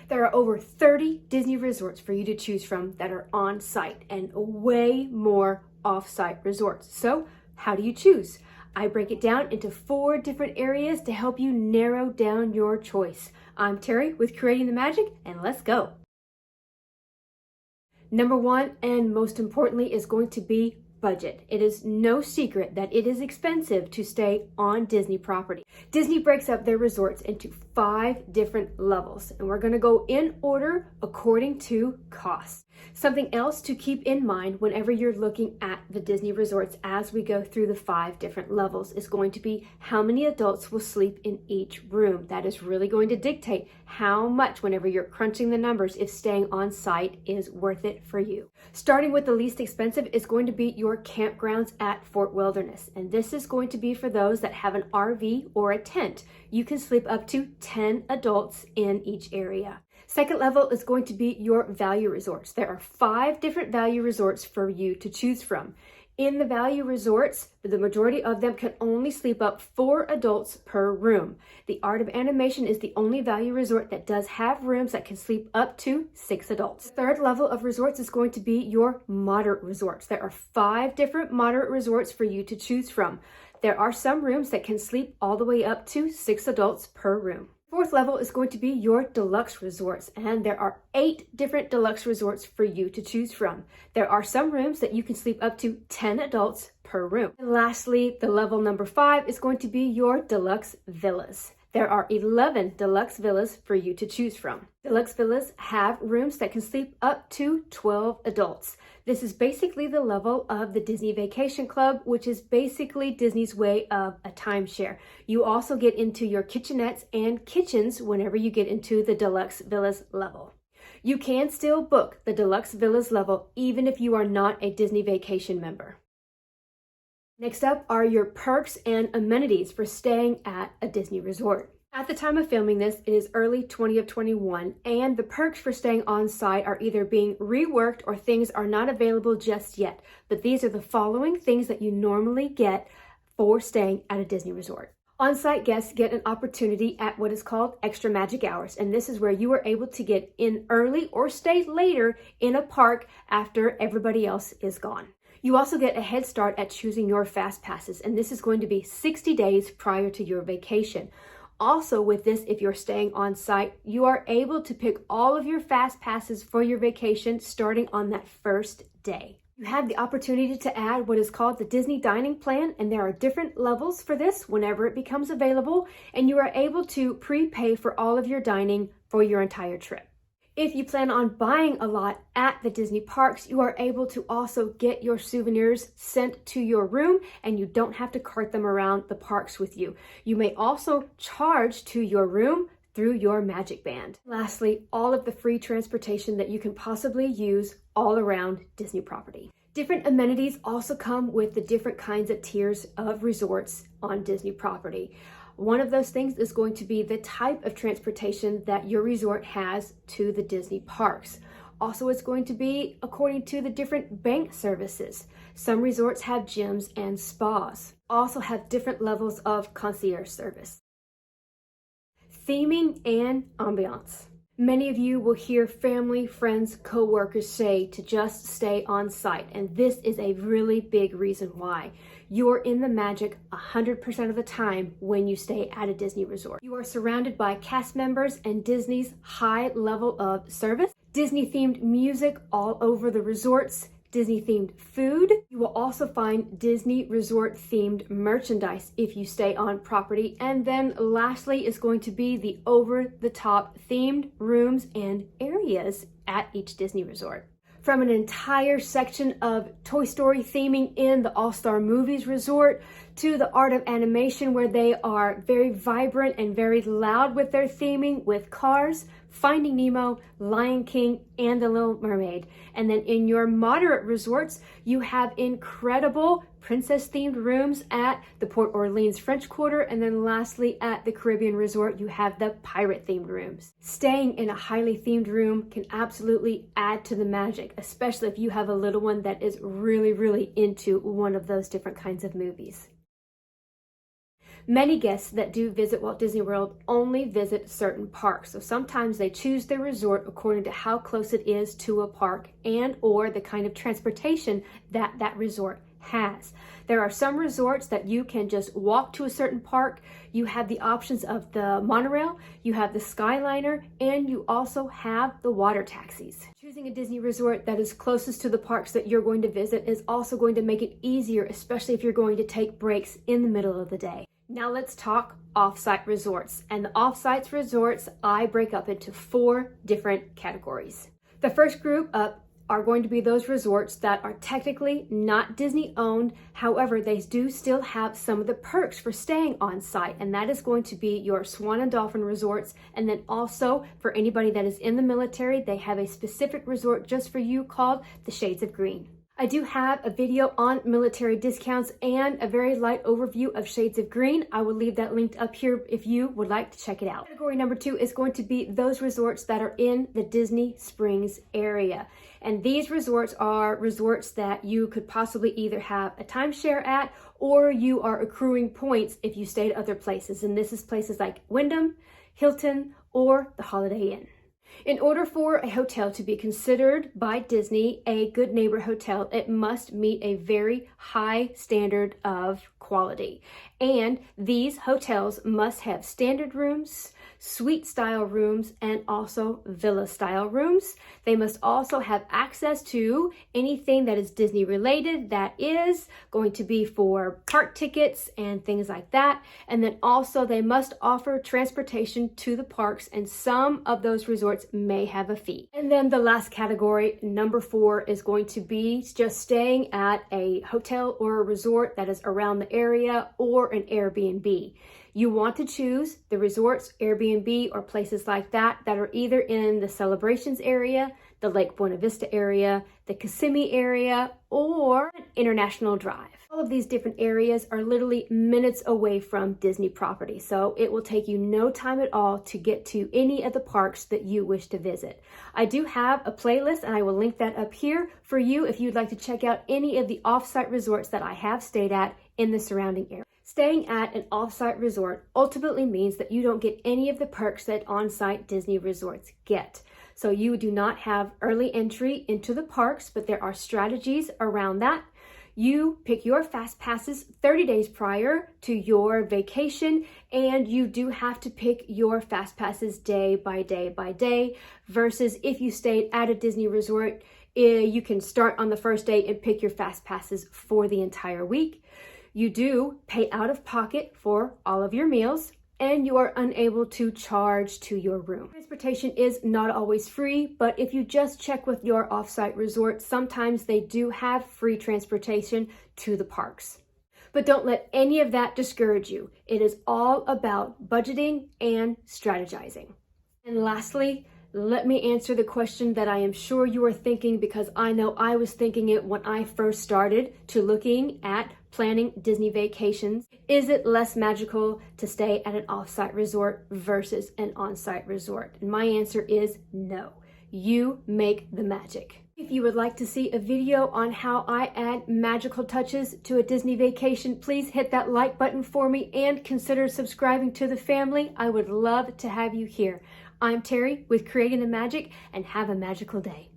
There are over 30 Disney resorts for you to choose from that are on site and way more off-site resorts. So how do you choose? I break it down into 4 different areas to help you narrow down your choice. I'm Terry with Creating the Magic, and let's go. Number 1, and most importantly, is going to be budget. It is no secret that it is expensive to stay on Disney property. Disney breaks up their resorts into 5 different levels, and we're going to go in order according to cost. Something else to keep in mind whenever you're looking at the Disney resorts as we go through the 5 different levels is going to be how many adults will sleep in each room. That is really going to dictate how much, whenever you're crunching the numbers, if staying on site is worth it for you. Starting with the least expensive is going to be your campgrounds at Fort Wilderness, and this is going to be for those that have an RV or a tent. You can sleep up to 10 adults in each area. Second level is going to be your value resorts. There are 5 different value resorts for you to choose from. In the value resorts, the majority of them can only sleep up 4 adults per room. The Art of Animation is the only value resort that does have rooms that can sleep up to 6 adults. Third level of resorts is going to be your moderate resorts. There are 5 different moderate resorts for you to choose from. There are some rooms that can sleep all the way up to 6 adults per room. Fourth level is going to be your deluxe resorts, and there are 8 different deluxe resorts for you to choose from. There are some rooms that you can sleep up to 10 adults per room. And lastly, the level number 5 is going to be your deluxe villas. There are 11 deluxe villas for you to choose from. Deluxe villas have rooms that can sleep up to 12 adults. This is basically the level of the Disney Vacation Club, which is basically Disney's way of a timeshare. You also get into your kitchenettes and kitchens whenever you get into the deluxe villas level. You can still book the deluxe villas level even if you are not a Disney Vacation member. Next up are your perks and amenities for staying at a Disney resort. At the time of filming this, it is early 2021, and the perks for staying on site are either being reworked or things are not available just yet. But these are the following things that you normally get for staying at a Disney resort. On-site guests get an opportunity at what is called extra magic hours, and this is where you are able to get in early or stay later in a park after everybody else is gone. You also get a head start at choosing your fast passes, and this is going to be 60 days prior to your vacation. Also with this, if you're staying on site, you are able to pick all of your fast passes for your vacation starting on that first day. You have the opportunity to add what is called the Disney Dining Plan, and there are different levels for this whenever it becomes available, and you are able to prepay for all of your dining for your entire trip. If you plan on buying a lot at the Disney parks, you are able to also get your souvenirs sent to your room, and you don't have to cart them around the parks with you. You may also charge to your room through your Magic Band. Lastly, all of the free transportation that you can possibly use all around Disney property. Different amenities also come with the different kinds of tiers of resorts on Disney property. One of those things is going to be the type of transportation that your resort has to the Disney parks. Also, it's going to be according to the different bank services. Some resorts have gyms and spas. Also have different levels of concierge service. Theming and ambiance. Many of you will hear family, friends, co-workers say to just stay on site, and this is a really big reason why. You're in the magic 100% of the time when you stay at a Disney resort. You are surrounded by cast members and Disney's high level of service, Disney-themed music all over the resorts, Disney-themed food. You will also find Disney resort-themed merchandise if you stay on property. And then lastly is going to be the over-the-top themed rooms and areas at each Disney resort. From an entire section of Toy Story theming in the All-Star Movies Resort to the Art of Animation, where they are very vibrant and very loud with their theming with Cars, Finding Nemo, Lion King, and The Little Mermaid. And then in your moderate resorts, you have incredible princess-themed rooms at the Port Orleans French Quarter, and then lastly at the Caribbean Resort, you have the pirate-themed rooms. Staying in a highly themed room can absolutely add to the magic, especially if you have a little one that is really into one of those different kinds of movies. Many guests that do visit Walt Disney World only visit certain parks. So sometimes they choose their resort according to how close it is to a park and or the kind of transportation that that resort has. There are some resorts that you can just walk to a certain park. You have the options of the monorail, you have the Skyliner, and you also have the water taxis. Choosing a Disney resort that is closest to the parks that you're going to visit is also going to make it easier, especially if you're going to take breaks in the middle of the day. Now let's talk off-site resorts. And the off-site resorts, I break up into 4 different categories. The first group up are going to be those resorts that are technically not Disney owned. However, they do still have some of the perks for staying on site, and that is going to be your Swan and Dolphin resorts. And then also for anybody that is in the military, they have a specific resort just for you called the Shades of Green. I do have a video on military discounts and a very light overview of Shades of Green. I will leave that linked up here if you would like to check it out. Category number 2 is going to be those resorts that are in the Disney Springs area. And these resorts are resorts that you could possibly either have a timeshare at, or you are accruing points if you stay at other places. And this is places like Wyndham, Hilton, or the Holiday Inn. In order for a hotel to be considered by Disney a good neighbor hotel, it must meet a very high standard of quality. And these hotels must have standard rooms, suite style rooms, and also villa style rooms. They must also have access to anything that is Disney related, that is going to be for park tickets and things like that. And then also they must offer transportation to the parks, and some of those resorts may have a fee. And then the last category, number 4, is going to be just staying at a hotel or a resort that is around the area or an Airbnb. You want to choose the resorts, Airbnb, or places like that are either in the Celebrations area, the Lake Buena Vista area, the Kissimmee area, or International Drive. All of these different areas are literally minutes away from Disney property, so it will take you no time at all to get to any of the parks that you wish to visit. I do have a playlist, and I will link that up here for you if you'd like to check out any of the off-site resorts that I have stayed at in the surrounding area. Staying at an off-site resort ultimately means that you don't get any of the perks that on-site Disney resorts get. So you do not have early entry into the parks, but there are strategies around that. You pick your fast passes 30 days prior to your vacation, and you do have to pick your fast passes day by day by day, versus if you stayed at a Disney resort, you can start on the first day and pick your fast passes for the entire week. You do pay out of pocket for all of your meals, and you are unable to charge to your room. Transportation is not always free, but if you just check with your off-site resort, sometimes they do have free transportation to the parks. But don't let any of that discourage you. It is all about budgeting and strategizing. And lastly, let me answer the question that I am sure you are thinking, because I know I was thinking it when I first started to looking at planning Disney vacations. Is it less magical to stay at an off-site resort versus an on-site resort? And my answer is no. You make the magic. If you would like to see a video on how I add magical touches to a Disney vacation, please hit that like button for me and consider subscribing to the family. I would love to have you here. I'm Terry with Creating the Magic, and have a magical day.